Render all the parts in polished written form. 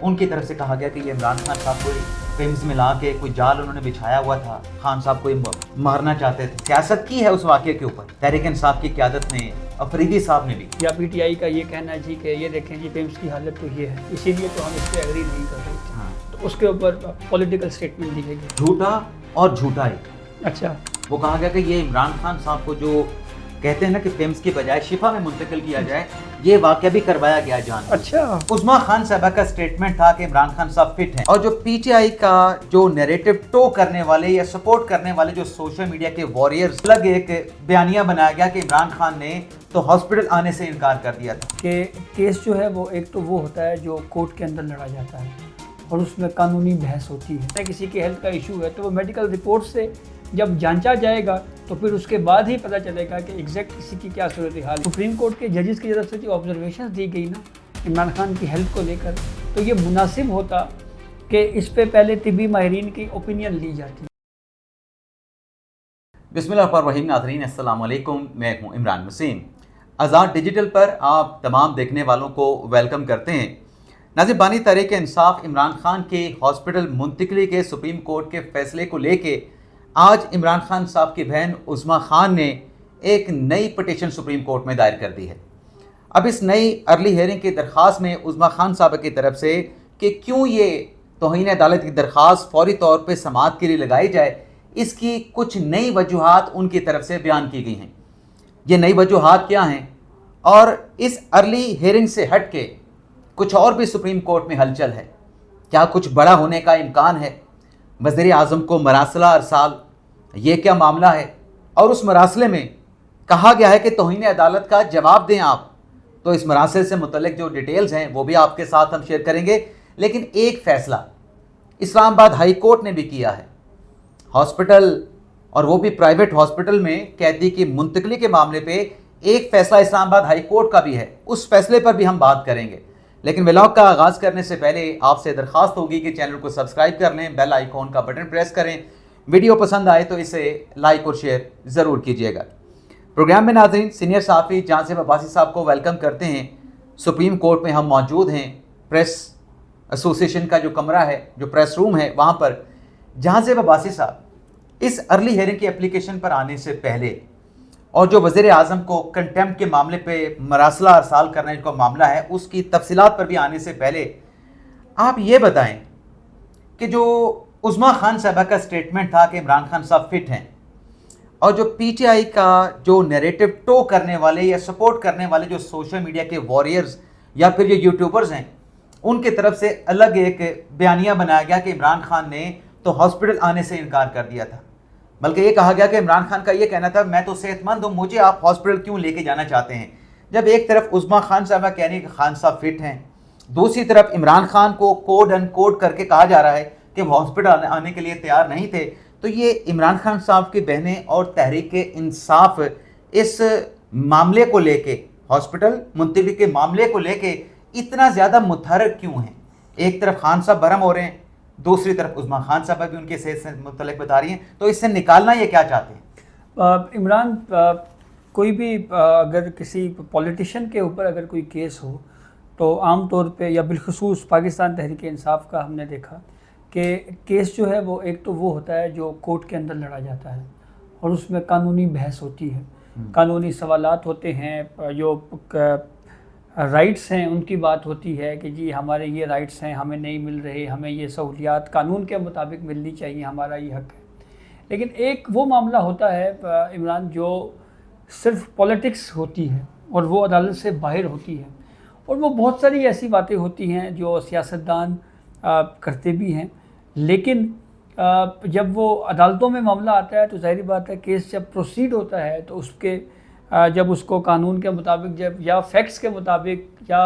ان کی طرف سے کہا گیا کہ یہ عمران خان صاحب کو فلمز میں لا کے کوئی جال انہوں نے بچھایا ہوا تھا، خان صاحب کو مارنا چاہتے تھے. سیاست کی ہے اس واقعے کے اوپر تحریک انصاف کی قیادت میں، افریدی صاحب نے بھی. یا پی ٹی آئی کا یہ کہنا جی کہ یہ دیکھیں جی فلمز کی حالت تو یہ ہے، اسی لیے تو ہم اس پہ ایگری نہیں کر رہے. ہاں، تو اس کے اوپر پولیٹیکل اسٹیٹمنٹ دی گئی. جھوٹا اور جھوٹا ہی. اچھا، وہ کہا گیا کہ یہ عمران خان صاحب کو جو کہتے ہیں نا کہ فلمز کی بجائے شفا میں منتقل کیا جائے، یہ واقعہ بھی کروایا گیا جان. اچھا، عظمیٰ خان صاحبہ کا سٹیٹمنٹ تھا کہ عمران خان صاحب فٹ ہیں، اور جو پی ٹی آئی کا جو نیریٹو ٹو کرنے والے یا سپورٹ کرنے والے جو سوشل میڈیا کے وارئرز، الگ ایک بیانیہ بنایا گیا کہ عمران خان نے تو ہاسپٹل آنے سے انکار کر دیا تھا. کہ کیس جو ہے وہ ایک تو وہ ہوتا ہے جو کورٹ کے اندر لڑا جاتا ہے اور اس میں قانونی بحث ہوتی ہے. کسی کے ہیلتھ کا ایشو ہے تو وہ میڈیکل رپورٹ سے جب جانچا جائے گا تو پھر اس کے بعد ہی پتہ چلے گا کہ ایگزیکٹ کسی کی کیا صورتحال ہے. سپریم کورٹ کے ججز کی طرف سے جو آبزرویشنز دی گئی نا عمران خان کی ہیلتھ کو لے کر، تو یہ مناسب ہوتا کہ اس پہ پہلے طبی ماہرین کی اوپینین لی جاتی. بسم اللہ الرحمن الرحیم. ناظرین السلام علیکم، میں ہوں عمران وسیم. آزاد ڈیجیٹل پر آپ تمام دیکھنے والوں کو ویلکم کرتے ہیں. ناظرین، بانی تحریک انصاف عمران خان کے ہاسپٹل منتقلی کے سپریم کورٹ کے فیصلے کو لے کے آج عمران خان صاحب کی بہن عظمیٰ خان نے ایک نئی پٹیشن سپریم کورٹ میں دائر کر دی ہے. اب اس نئی ارلی ہیئرنگ کی درخواست میں عظمیٰ خان صاحبہ کی طرف سے کہ کیوں یہ توہین عدالت کی درخواست فوری طور پہ سماعت کے لیے لگائی جائے، اس کی کچھ نئی وجوہات ان کی طرف سے بیان کی گئی ہیں. یہ نئی وجوہات کیا ہیں، اور اس ارلی ہیئرنگ سے ہٹ کے کچھ اور بھی سپریم کورٹ میں ہلچل ہے، کیا کچھ بڑا ہونے کا امکان ہے؟ وزیر اعظم کو مراسلہ ارسال، یہ کیا معاملہ ہے؟ اور اس مراسلے میں کہا گیا ہے کہ توہین عدالت کا جواب دیں آپ. تو اس مراسل سے متعلق جو ڈیٹیلز ہیں وہ بھی آپ کے ساتھ ہم شیئر کریں گے. لیکن ایک فیصلہ اسلام آباد ہائی کورٹ نے بھی کیا ہے. ہاسپٹل، اور وہ بھی پرائیویٹ ہاسپٹل میں قیدی کی منتقلی کے معاملے پہ ایک فیصلہ اسلام آباد ہائی کورٹ کا بھی ہے. اس فیصلے پر بھی ہم بات کریں گے. لیکن ولاگ کا آغاز کرنے سے پہلے آپ سے درخواست ہوگی کہ چینل کو سبسکرائب کر لیں، بیل آئیکن کا بٹن پریس کریں. ویڈیو پسند آئے تو اسے لائک اور شیئر ضرور کیجیے گا. پروگرام میں ناظرین سینئر صحافی جہاں سے عباسی صاحب کو ویلکم کرتے ہیں. سپریم کورٹ میں ہم موجود ہیں، پریس ایسوسی ایشن کا جو کمرہ ہے، جو پریس روم ہے، وہاں پر جہاں سے عباسی صاحب اس ارلی ہیئرنگ کی اپلیکیشن پر آنے سے پہلے اور جو وزیر اعظم کو کنٹیمپٹ کے معاملے پہ مراسلہ ارسال کرنے کا معاملہ ہے، اس کی تفصیلات پر بھی آنے سے پہلے آپ یہ بتائیں کہ جو عظمیٰ خان صاحبہ کا سٹیٹمنٹ تھا کہ عمران خان صاحب فٹ ہیں، اور جو پی ٹی آئی کا جو نیریٹو ٹو کرنے والے یا سپورٹ کرنے والے جو سوشل میڈیا کے وارئرز یا پھر جو یوٹیوبرز ہیں، ان کی طرف سے الگ ایک بیانیہ بنایا گیا کہ عمران خان نے تو ہاسپٹل آنے سے انکار کر دیا تھا. بلکہ یہ کہا گیا کہ عمران خان کا یہ کہنا تھا میں تو صحت مند ہوں، مجھے آپ ہاسپٹل کیوں لے کے جانا چاہتے ہیں. جب ایک طرف عظمیٰ خان صاحبہ کہہ رہی ہیں کہ خان صاحب فٹ ہیں، دوسری طرف عمران خان کو کوڈ ان کوڈ کر کے کہا جا رہا ہے کہ وہ ہاسپٹل آنے کے لیے تیار نہیں تھے. تو یہ عمران خان صاحب کی بہنیں اور تحریک انصاف اس معاملے کو لے کے، ہاسپٹل منتقلی کے معاملے کو لے کے اتنا زیادہ متحرک کیوں ہیں؟ ایک طرف خان صاحب برہم ہو رہے ہیں، دوسری طرف عظمیٰ خان صاحبہ بھی ان کے صحت سے متعلق بتا رہی ہیں. تو اس سے نکالنا یہ کیا چاہتے ہیں؟ عمران، کوئی بھی اگر کسی پولیٹیشین کے اوپر اگر کوئی کیس ہو تو عام طور پہ یا بالخصوص پاکستان تحریک انصاف کا ہم نے دیکھا کہ کیس جو ہے وہ ایک تو وہ ہوتا ہے جو کورٹ کے اندر لڑا جاتا ہے اور اس میں قانونی بحث ہوتی ہے، قانونی سوالات ہوتے ہیں، جو رائٹس ہیں ان کی بات ہوتی ہے کہ جی ہمارے یہ رائٹس ہیں، ہمیں نہیں مل رہے، ہمیں یہ سہولیات قانون کے مطابق ملنی چاہیے، ہمارا یہ حق ہے. لیکن ایک وہ معاملہ ہوتا ہے عمران جو صرف پولیٹکس ہوتی ہے اور وہ عدالت سے باہر ہوتی ہے، اور وہ بہت ساری ایسی باتیں ہوتی ہیں جو سیاستدان کرتے بھی ہیں. لیکن جب وہ عدالتوں میں معاملہ آتا ہے تو ظاہری بات ہے کیس جب پروسیڈ ہوتا ہے تو اس کے جب اس کو قانون کے مطابق جب یا فیکٹس کے مطابق یا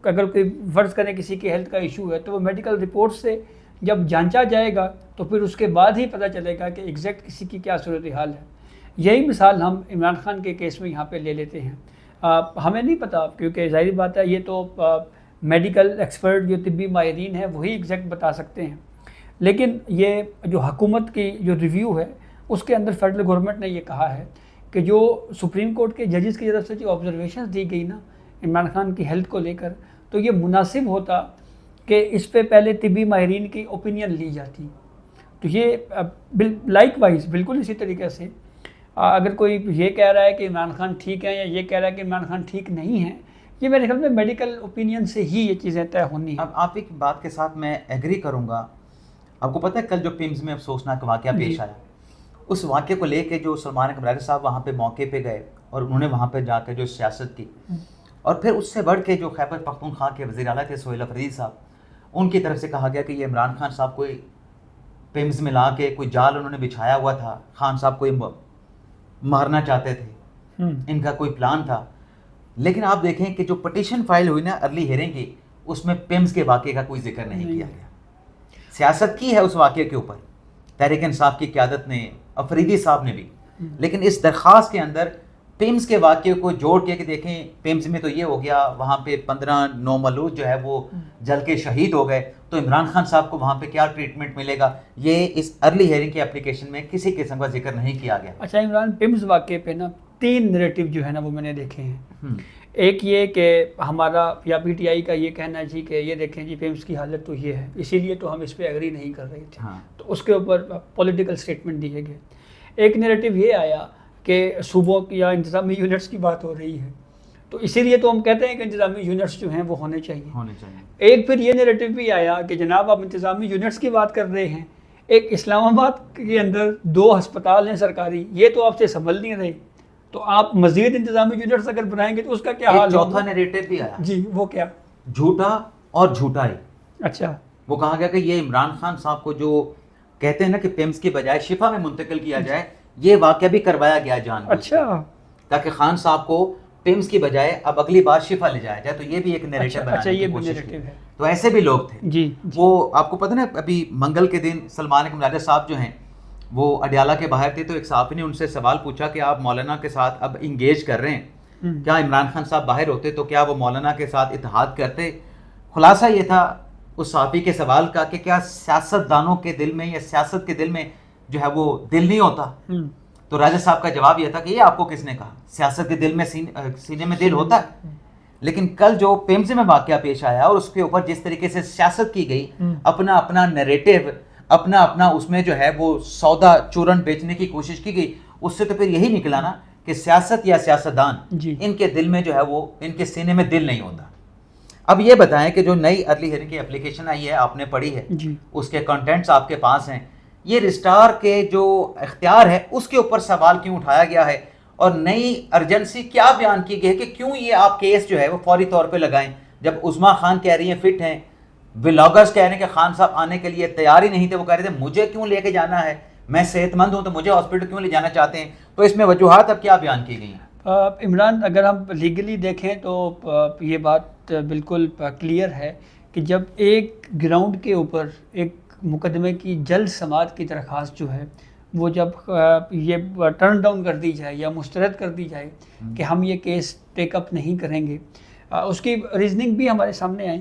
اگر کوئی فرض کریں کسی کے ہیلتھ کا ایشو ہے تو وہ میڈیکل رپورٹ سے جب جانچا جائے گا تو پھر اس کے بعد ہی پتہ چلے گا کہ ایگزیکٹ کسی کی کیا صورتحال ہے. یہی مثال ہم عمران خان کے کیس میں یہاں پہ لے لیتے ہیں. ہمیں نہیں پتہ کیونکہ ظاہری بات ہے یہ تو میڈیکل ایکسپرٹ جو طبی ماہرین ہیں وہی ایگزیکٹ بتا سکتے ہیں. لیکن یہ جو حکومت کی جو ریویو ہے اس کے اندر فیڈرل گورنمنٹ نے یہ کہا ہے کہ جو سپریم کورٹ کے ججز کی طرف سے جو آبزرویشنز دی گئی نا عمران خان کی ہیلتھ کو لے کر، تو یہ مناسب ہوتا کہ اس پہ پہلے طبی ماہرین کی اوپینین لی جاتی. تو یہ لائک وائز بالکل اسی طریقے سے اگر کوئی یہ کہہ رہا ہے کہ عمران خان ٹھیک ہیں یا یہ کہہ رہا ہے کہ عمران خان ٹھیک نہیں ہیں, یہ میرے خیال میں میڈیکل اوپینین سے ہی یہ چیزیں طے ہونی ہیں. اب آپ ایک بات کے ساتھ میں ایگری کروں گا. آپ کو پتہ ہے کل جو پیمز میں افسوسناک واقعہ پیش آیا, اس واقعے کو لے کے جو سلمان قمرانی صاحب وہاں پہ موقع پہ گئے اور انہوں نے وہاں پہ جا کے جو سیاست کی, اور پھر اس سے بڑھ کے جو خیبر پختونخوا کے وزیر اعلیٰ تھے سہیل افریدی صاحب, ان کی طرف سے کہا گیا کہ یہ عمران خان صاحب کوئی پیمز میں لا کے کوئی جال انہوں نے بچھایا ہوا تھا, خان صاحب کو مارنا چاہتے تھے, ان کا کوئی پلان تھا. لیکن آپ دیکھیں کہ جو پٹیشن فائل ہوئی نا ارلی ہیئرنگ کی, اس میں پیمز کے واقعے کا کوئی ذکر نہیں کیا گیا. سیاست کی ہے اس واقعے کے اوپر تحریک انصاف کی قیادت نے, افریدی صاحب نے بھی, لیکن اس درخواست کے اندر پیمز کے واقعے کو جوڑ کے کہ دیکھیں پیمز میں تو یہ ہو گیا, وہاں پہ 15 نومولود جو ہے وہ جل کے شہید ہو گئے, تو عمران خان صاحب کو وہاں پہ کیا ٹریٹمنٹ ملے گا, یہ اس ارلی ہیئرنگ کی اپلیکیشن میں کسی قسم کا ذکر نہیں کیا گیا. اچھا عمران, پیمز واقعے پہ نا 3 نیریٹو جو ہے نا وہ میں نے دیکھے ہیں. ایک یہ کہ ہمارا یا پی ٹی آئی کا یہ کہنا جی کہ یہ دیکھیں جی پیمز کی حالت تو یہ ہے, اسی لیے تو ہم اس پہ ایگری نہیں کر رہے تھے, تو اس کے اوپر پولیٹیکل سٹیٹمنٹ دیے گئے. ایک نیریٹو یہ آیا کہ صوبوں یا انتظامی یونٹس کی بات ہو رہی ہے, تو اسی لیے تو ہم کہتے ہیں کہ انتظامی یونٹس جو ہیں وہ ہونے چاہیے. ایک پھر یہ نیریٹو بھی آیا کہ جناب آپ انتظامی یونٹس کی بات کر رہے ہیں, ایک اسلام آباد کے اندر 2 ہسپتال ہیں سرکاری, یہ تو آپ سے سنبھل نہیں رہے, تو آپ مزید انتظامی یونٹس اگر بنائیں گے تو اس کا کیا حال ہوگا. چوتھا نیریٹو بھی آیا جی, وہ کیا؟ جھوٹا اور جھوٹائی. اچھا, وہ کہا گیا کہ یہ عمران خان صاحب کو جو کہتے ہیں نا کہ پیمز کی بجائے شفا میں منتقل کیا جائے, یہ واقعہ بھی کروایا گیا جان بوجھ کے, تاکہ خان صاحب کو پیمز کی بجائے اب اگلی بار شفا لے جایا جائے. تو یہ بھی ایک نیریٹو بنانے کی کوشش کی. تو ایسے بھی لوگ تھے جی. وہ آپ کو پتہ نا ابھی منگل کے دن سلمان قمرانی صاحب جو ہیں وہ اڈیالہ کے باہر تھے, تو ایک صحافی نے ان سے سوال پوچھا کہ آپ مولانا کے ساتھ اب انگیج کر رہے ہیں, کیا عمران خان صاحب باہر ہوتے تو کیا وہ مولانا کے ساتھ اتحاد کرتے. خلاصہ یہ تھا اس صحافی کے سوال کا کہ کیا سیاست دانوں کے دل میں یا سیاست کے دل میں جو ہے وہ دل نہیں ہوتا. تو راجہ صاحب کا جواب یہ تھا کہ یہ آپ کو کس نے کہا, سیاست کے دل میں سینے میں دل ہوتا ہے. لیکن کل جو پیمز میں واقعہ پیش آیا اور اس کے اوپر جس طریقے سے سیاست کی گئی, اپنا اپنا نیریٹو, اپنا اس میں جو ہے وہ سودا چورن بیچنے کی کوشش کی گئی, اس سے تو پھر یہی نکلا نا کہ سیاست یا سیاستدان ان کے دل میں جو ہے وہ ان کے سینے میں دل نہیں ہوتا. اب یہ بتائیں کہ جو نئی ارلی ہیئرنگ کی اپلیکیشن آئی ہے, آپ نے پڑھی ہے, اس کے کنٹینٹس آپ کے پاس ہیں, یہ رجسٹرار کے جو اختیار ہے اس کے اوپر سوال کیوں اٹھایا گیا ہے, اور نئی ارجنسی کیا بیان کی گئی ہے کہ کیوں یہ آپ کیس جو ہے وہ فوری طور پہ لگائیں, جب عظمیٰ خان کہہ رہی ہیں فٹ ہیں, ولاگرز کہہ رہے ہیں کہ خان صاحب آنے کے لیے تیار ہی نہیں تھے, وہ کہہ رہے تھے مجھے کیوں لے کے جانا ہے, میں صحت مند ہوں تو مجھے ہاسپٹل کیوں لے جانا چاہتے ہیں. تو اس میں وجوہات اب کیا بیان کی گئی ہیں؟ عمران, اگر ہم لیگلی دیکھیں تو یہ بات بالکل کلیئر ہے کہ جب ایک گراؤنڈ کے اوپر ایک مقدمے کی جلد سماعت کی درخواست جو ہے وہ جب یہ ٹرن ڈاؤن کر دی جائے یا مسترد کر دی جائے کہ ہم یہ کیس ٹیک اپ نہیں کریں گے, اس کی ریزننگ بھی ہمارے سامنے آئی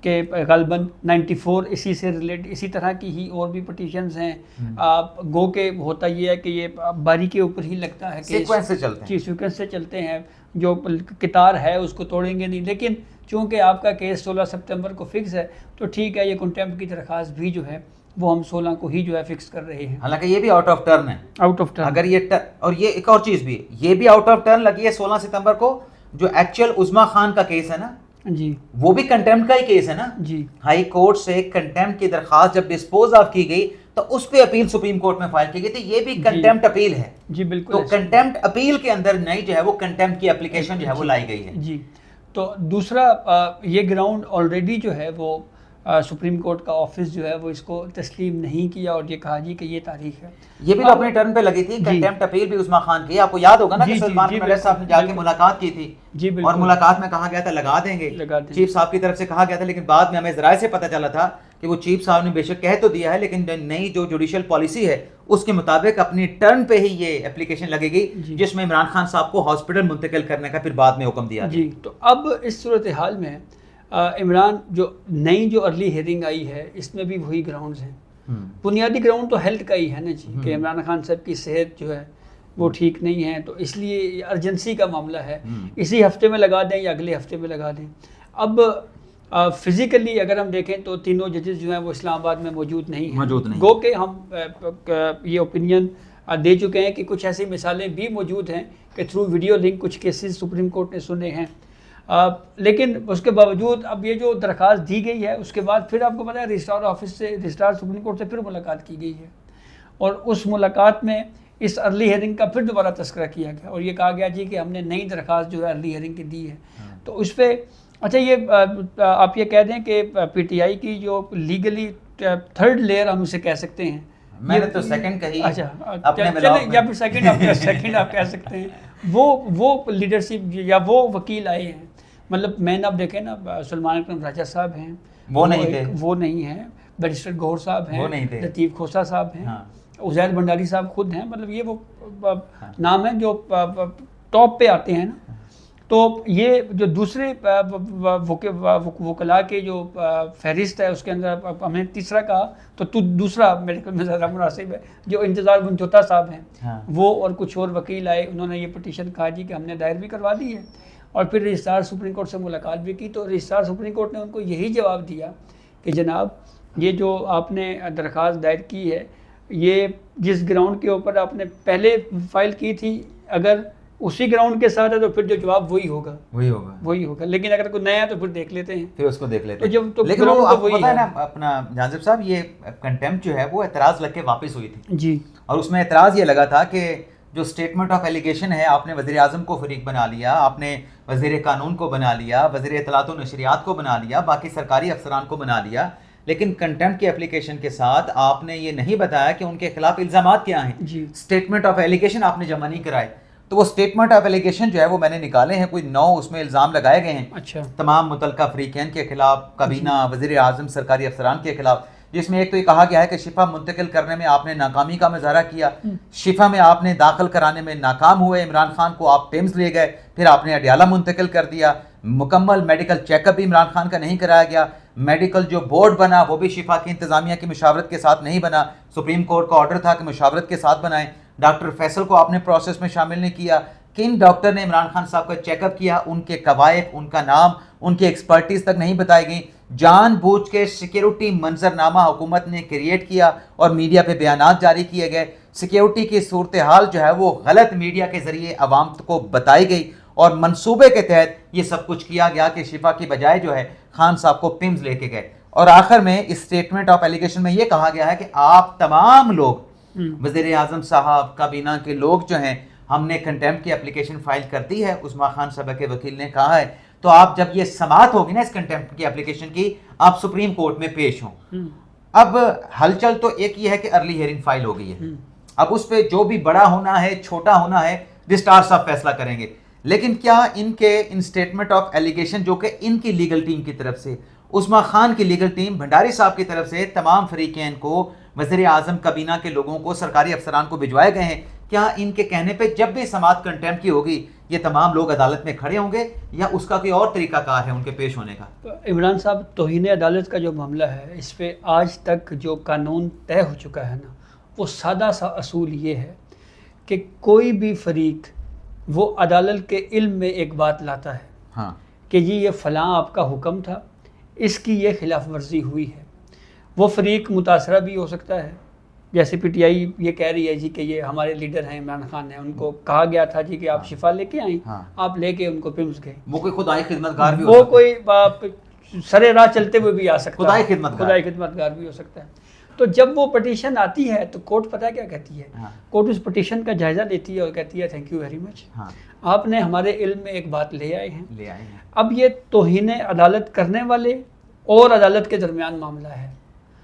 کہ غالباً 94 اسی سے ریلیٹ, اسی طرح کی ہی اور بھی پٹیشنز ہیں. گو کہ ہوتا یہ ہے کہ یہ باری کے اوپر ہی لگتا ہے کہ سیکوینس سے چلتے ہیں, جی سیکوینس سے چلتے ہیں, جو قطار ہے اس کو توڑیں گے نہیں. لیکن چونکہ آپ کا کیس 16 ستمبر کو فکس ہے تو ٹھیک ہے, یہ کنٹیمپٹ کی درخواست بھی جو ہے وہ ہم 16 کو ہی جو ہے فکس کر رہے ہیں. حالانکہ یہ بھی آؤٹ آف ٹرن ہے, آؤٹ آف ٹرن. اگر یہ اور یہ ایک اور چیز بھی, یہ بھی آؤٹ آف ٹرن لگی ہے 16 ستمبر کو. جو ایکچوئل عظمیٰ خان کا کیس ہے نا جی, وہ بھی کنٹیمپٹ کا ہی کیس ہے نا جی. ہائی کورٹ سے کنٹیمپٹ کی درخواست جب ڈسپوز آف کی گئی تو اس پہ اپیل سپریم کورٹ میں فائل کی گئی تھی, یہ بھی کنٹیمپٹ اپیل ہے. جی بالکل. تو کنٹیمپٹ اپیل کے اندر نئی جو ہے وہ کنٹیمپٹ کی اپلیکیشن جو ہے وہ لائی گئی ہے. جی, تو دوسرا یہ گراؤنڈ آلریڈی جو ہے وہ سپریم کورٹ کا آفس جو ہے وہ اس کو تسلیم نہیں کیا اور یہ کہا جی کہ یہ تاریخ ہے. یہ بھی تو اپنے ٹرن پہ لگی تھی, کنٹیمپٹ اپیل بھی عثمان خان کی. آپ کو یاد ہوگا نا کہ سلمان قمرانی صاحب نے جا کے ملاقات کی تھی, اور ملاقات میں کہا گیا تھا لگا دیں گے, چیف صاحب کی طرف سے کہا گیا تھا, لیکن بعد میں ہمیں ذرائع سے پتہ چلا تھا کہ وہ چیف صاحب نے بے شک کہہ تو دیا ہے لیکن نئی جو جوڈیشل پالیسی ہے اس کے مطابق اپنی ٹرن پہ ہی یہ اپلیکیشن لگے گی, جس میں عمران خان صاحب کو ہاسپٹل منتقل کرنے کا پھر بعد میں حکم دیا. جی, تو اب اس صورتحال میں عمران جو نئی جو ارلی ہیئرنگ آئی ہے اس میں بھی وہی گراؤنڈز ہیں. بنیادی گراؤنڈ تو ہیلتھ کا ہی ہے نا جی, کہ عمران خان صاحب کی صحت جو ہے وہ ٹھیک نہیں ہے, تو اس لیے یہ ارجنسی کا معاملہ ہے, اسی ہفتے میں لگا دیں یا اگلے ہفتے میں لگا دیں. اب فزیکلی اگر ہم دیکھیں تو تینوں ججز جو ہیں وہ اسلام آباد میں موجود نہیں ہیں. نہیں. گو کہ ہم یہ اوپینین دے چکے ہیں کہ کچھ ایسی مثالیں بھی موجود ہیں کہ تھرو ویڈیو لنک کچھ کیسز سپریم کورٹ نے سنے ہیں. لیکن اس کے باوجود اب یہ جو درخواست دی گئی ہے اس کے بعد پھر آپ کو پتہ ہے رجسٹرار آفس سے رجسٹرار سپریم کورٹ سے پھر ملاقات کی گئی ہے, اور اس ملاقات میں اس ارلی ہیئرنگ کا پھر دوبارہ تذکرہ کیا گیا اور یہ کہا گیا جی کہ ہم نے نئی درخواست جو ہے ارلی ہیئرنگ کی دی ہے. تو اس پہ اچھا یہ آپ یہ کہہ دیں کہ پی ٹی آئی کی جو لیگلی تھرڈ لیئر ہم اسے کہہ سکتے ہیں, میں نے تو سیکنڈ کہی. اچھا چلیں یا پھر سیکنڈ آپ کہہ سکتے ہیں, وہ لیڈرشپ یا وہ وکیل آئے ہیں. مطلب میں اب دیکھیں نا سلمان اکرم راجہ صاحب ہیں, وہ نہیں ہیں. بیرسٹر گوھر صاحب ہیں, لطیف کھوسہ صاحب ہیں, ہاں. عزیر بنڈاری صاحب خود ہیں. مطلب یہ وہ نام ہیں جو ٹاپ پہ آتے ہیں نا. تو یہ جو دوسرے وکلاء کے جو فہرست ہے اس کے اندر ہم نے تیسرا کہا تو دوسرا میرے خیال میں زیادہ مناسب ہے جو انتظار بنجوتا صاحب ہیں. وہ اور کچھ اور وکیل آئے, انہوں نے یہ پٹیشن کہا جی کہ ہم نے دائر بھی کروا دی ہے اور پھر رجسٹرار سپریم کورٹ سے ملاقات بھی کی. تو رجسٹرار سپریم کورٹ نے ان کو یہی جواب دیا کہ جناب یہ جو آپ نے درخواست دائر کی ہے یہ جس گراؤنڈ کے اوپر آپ نے پہلے فائل کی تھی اگر اسی گراؤنڈ کے ساتھ ہے تو پھر جو جواب وہی ہوگا. لیکن اگر کوئی نیا ہے تو پھر دیکھ لیتے ہیں, پھر اس کو دیکھ لیتے ہیں. لیکن وہ آپ کو پتہ ہے نا اپنا جانزب صاحب یہ کنٹیمپٹ جو ہے وہ اعتراض لگ کے واپس ہوئی تھی جی, اور اس میں اعتراض یہ لگا تھا کہ جو اسٹیٹمنٹ آف ایلیگیشن ہے آپ نے وزیر اعظم کو فریق بنا لیا, آپ نے وزیر قانون کو بنا لیا, وزیر اطلاعات و نشریات کو بنا لیا, باقی سرکاری افسران کو بنا لیا, لیکن کنٹیمپٹ کی اپلیکیشن کے ساتھ آپ نے یہ نہیں بتایا کہ ان کے خلاف الزامات کیا ہیں. اسٹیٹمنٹ آف ایلیگیشن آپ نے جمع نہیں کرائے. تو وہ اسٹیٹمنٹ آف ایلیگیشن جو ہے وہ میں نے نکالے ہیں, کوئی 9 اس میں الزام لگائے گئے ہیں. اچھا. تمام متعلقہ فریقین کے خلاف, کابینہ, وزیر اعظم, سرکاری افسران کے خلاف, جس میں ایک تو یہ کہا گیا ہے کہ شفا منتقل کرنے میں آپ نے ناکامی کا مظاہرہ کیا, شفا میں آپ نے داخل کرانے میں ناکام ہوئے, عمران خان کو آپ پیمز لے گئے, پھر آپ نے اڈیالہ منتقل کر دیا, مکمل میڈیکل چیک اپ بھی عمران خان کا نہیں کرایا گیا, میڈیکل جو بورڈ بنا وہ بھی شفا کی انتظامیہ کی مشاورت کے ساتھ نہیں بنا, سپریم کورٹ کا آرڈر تھا کہ مشاورت کے ساتھ بنائیں, ڈاکٹر فیصل کو آپ نے پروسیس میں شامل نہیں کیا. کن ڈاکٹر نے عمران خان صاحب کا چیک اپ کیا, ان کے قوائف, ان کا نام, ان کی ایکسپرٹیز تک نہیں بتائی گئی. جان بوجھ کے سیکیورٹی منظرنامہ حکومت نے کریٹ کیا اور میڈیا پہ بیانات جاری کیے گئے. سیکیورٹی کی صورتحال جو ہے وہ غلط میڈیا کے ذریعے عوام کو بتائی گئی اور منصوبے کے تحت یہ سب کچھ کیا گیا کہ شفا کی بجائے جو ہے خان صاحب کو پمز لے کے گئے. اور آخر میں اس اسٹیٹمنٹ آف ایلیگیشن میں یہ کہا گیا ہے کہ آپ تمام لوگ, وزیر اعظم صاحب, کابینہ کے لوگ جو ہیں, ہم نے کنٹیمپٹ کی اپلیکیشن فائل کر دی ہے. عثمان خان صاحب کے وکیل نے کہا ہے تو آپ جب یہ سماعت ہوگی نا اس کنٹیمپٹ کی اپلیکیشن کی, آپ سپریم کورٹ میں پیش ہوں. اب ہلچل تو ایک یہ ہے کہ ارلی ہیئرنگ فائل ہو گئی ہے, اب اس پہ جو بھی بڑا ہونا ہے, چھوٹا ہونا ہے, رجسٹرار صاحب فیصلہ کریں گے. لیکن کیا ان اسٹیٹمنٹ آف ایلیگیشن جو کہ ان کی لیگل ٹیم کی طرف سے, عثمان خان کی لیگل ٹیم, بھنڈاری صاحب کی طرف سے تمام فریقین کو, وزیر اعظم, کابینہ کے لوگوں کو, سرکاری افسران کو بھجوائے گئے ہیں, کیا ان کے کہنے پہ جب بھی سماعت کنٹیمپٹ کی ہوگی یہ تمام لوگ عدالت میں کھڑے ہوں گے یا اس کا کوئی اور طریقہ کار ہے ان کے پیش ہونے کا؟ عمران صاحب, توہین عدالت کا جو معاملہ ہے اس پہ آج تک جو قانون طے ہو چکا ہے نا, وہ سادہ سا اصول یہ ہے کہ کوئی بھی فریق وہ عدالت کے علم میں ایک بات لاتا ہے ہاں کہ جی یہ فلاں آپ کا حکم تھا, اس کی یہ خلاف ورزی ہوئی ہے. وہ فریق متاثرہ بھی ہو سکتا ہے, جیسے پی ٹی آئی یہ کہہ رہی ہے جی کہ یہ ہمارے لیڈر ہیں عمران خان ہیں, ان کو کہا گیا تھا جی کہ آپ شفا لے کے آئیں, آپ لے کے ان کو پمز گئے. وہ کوئی خدائی خدمتگار بھی ہو وہ سکتا ہے, کوئی سرے راہ چلتے ہوئے بھی آ سکتا ہے, خدائی خدمتگار بھی ہو سکتا ہے. تو جب وہ پٹیشن آتی ہے تو کورٹ پتہ کیا کہتی ہے, کورٹ اس پٹیشن کا جائزہ لیتی ہے اور کہتی ہے تھینک یو ویری مچ, آپ نے ہمارے علم میں ایک بات لے آئے ہیں. اب یہ توہین عدالت کرنے والے اور عدالت کے درمیان معاملہ ہے.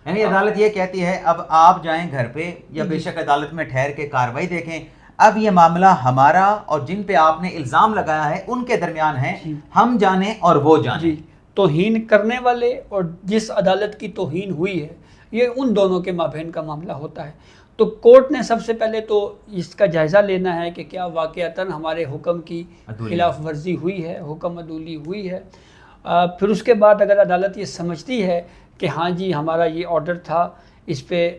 یعنی عدالت یہ کہتی ہے اب آپ جائیں گھر پہ یا بے شک عدالت میں ٹھہر کے کاروائی دیکھیں, اب یہ معاملہ ہمارا اور جن پہ آپ نے الزام لگایا ہے ان کے درمیان ہے, ہم جانیں اور وہ جانیں. توہین کرنے والے اور جس عدالت کی توہین ہوئی ہے یہ ان دونوں کے مابین کا معاملہ ہوتا ہے. تو کورٹ نے سب سے پہلے تو اس کا جائزہ لینا ہے کہ کیا واقعتاً ہمارے حکم کی خلاف ورزی ہوئی ہے, حکم عدولی ہوئی ہے. پھر اس کے بعد اگر عدالت یہ سمجھتی ہے کہ ہاں جی ہمارا یہ آرڈر تھا, اس پہ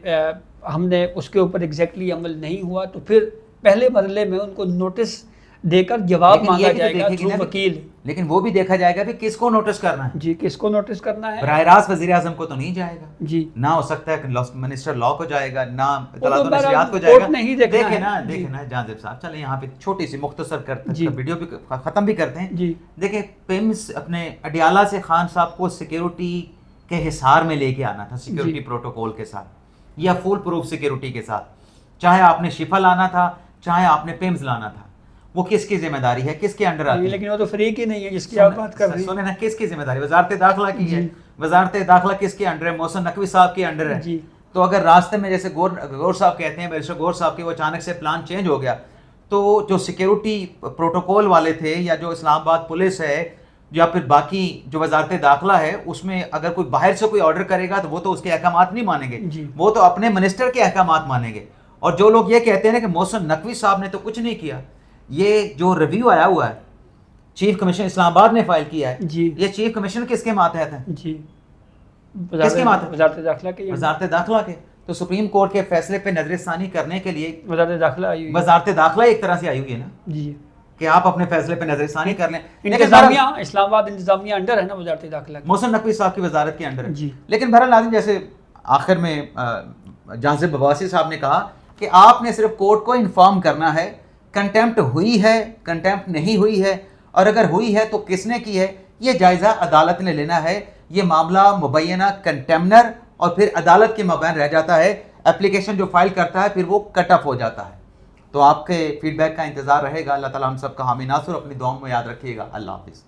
ہم نے اس کے اوپر ایگزیکٹلی عمل نہیں ہوا, تو پھر پہلے مرحلے میں ان کو نوٹس دے کر جواب لیکن مانگا یہ بھی تو جائے گا دیکھے گی تھرو نا کہ- وکیل. لیکن وہ بھی دیکھا جائے گا کہ کس کو نوٹس کرنا ہے. جی کس کو نوٹس کرنا ہے. براہ راست وزیر اعظم کو تو نہیں جائے گا. جی نہ ہو سکتا ہے کہ منسٹر لا کو جائے گا، نہ اطلاعات و بہرحال نشریات کو جائے گا. کورٹ نے ہی دیکھنا دیکھیں ہے. نا جی. دیکھیں نا جہانزیب صاحب، چلیں یہاں پہ چھوٹی سی مختصر کرتے جی. ویڈیو بھی ختم بھی کرتے ہیں. جی دیکھیں پیمز اپنے اڈیالہ سے خان صاحب کو سیکیورٹی کے حصار میں لے کے آنا تھا، سیکیورٹی جی. پروٹوکول کے ساتھ یا فول پروف سیکیورٹی کے ساتھ. چاہے آپ نے شفا لانا تھا، چاہے آپ نے پیمز لانا تھا، وہ کس کی ذمہ داری ہے، کس کے انڈر آتی ہے؟ لیکن وہ تو فریق ہی نہیں ہے جس کی آپ بات کر رہی ہیں. سنیں نا، کس کی ذمہ داری؟ وزارت داخلہ کی ہے. جی. وزارت داخلہ کس کے انڈر ہے؟ محسن نقوی صاحب کے انڈر ہے. جی. تو اگر راستے میں جیسے گور صاحب کہتے ہیں، بیرسٹر گور صاحب کے، وہ اچانک سے پلان چینج ہو گیا، تو جو سیکیورٹی پروٹوکول والے تھے یا جو اسلام آباد پولیس ہے یا پھر باقی جو وزارت داخلہ ہے، اس میں اگر کوئی باہر سے کوئی آرڈر کرے گا تو وہ تو اس کے احکامات نہیں مانیں گے. جی. وہ تو اپنے منسٹر کے احکامات مانیں گے. اور جو لوگ یہ کہتے ہیں نا کہ محسن نقوی صاحب نے تو کچھ نہیں کیا، یہ جو ریویو آیا ہوا ہے چیف کمشنر اسلام آباد نے فائل کیا ہے، جی. یہ چیف کمشنر کس کے ماتحت ہے؟ جی کس کے ماتحت؟ وزارت داخلہ کے. وزارت داخلہ کے. تو سپریم کورٹ کے فیصلے پہ نظر ثانی کرنے کے لیے وزارت داخلہ آئی ہوئی ہے. وزارت داخلہ ایک طرح سے آئی ہوئی ہے نا، جی کہ آپ اپنے فیصلے پہ نظر ثانی کر لیں. انتظامیہ اسلام آباد انتظامیہ انڈر ہے نا وزارت داخلہ کی. محسن نقوی صاحب کی وزارت کے انڈر ہے. جی. لیکن بہرحال ناظرین، جیسے آخر میں جہانزیب عباسی صاحب نے کہا کہ آپ نے صرف کورٹ کو انفارم کرنا ہے کنٹیمپٹ ہوئی ہے، کنٹیمپٹ نہیں ہوئی ہے، اور اگر ہوئی ہے تو کس نے کی ہے، یہ جائزہ عدالت نے لینا ہے. یہ معاملہ مبینہ کنٹیمنر اور پھر عدالت کے مابین رہ جاتا ہے. اپلیکیشن جو فائل کرتا ہے پھر وہ کٹ آف ہو جاتا ہے. تو آپ کے فیڈ بیک کا انتظار رہے گا. اللہ تعالیٰ ہم سب کا حامی ناصر، اپنی دعاؤں میں یاد رکھیے گا. اللہ حافظ.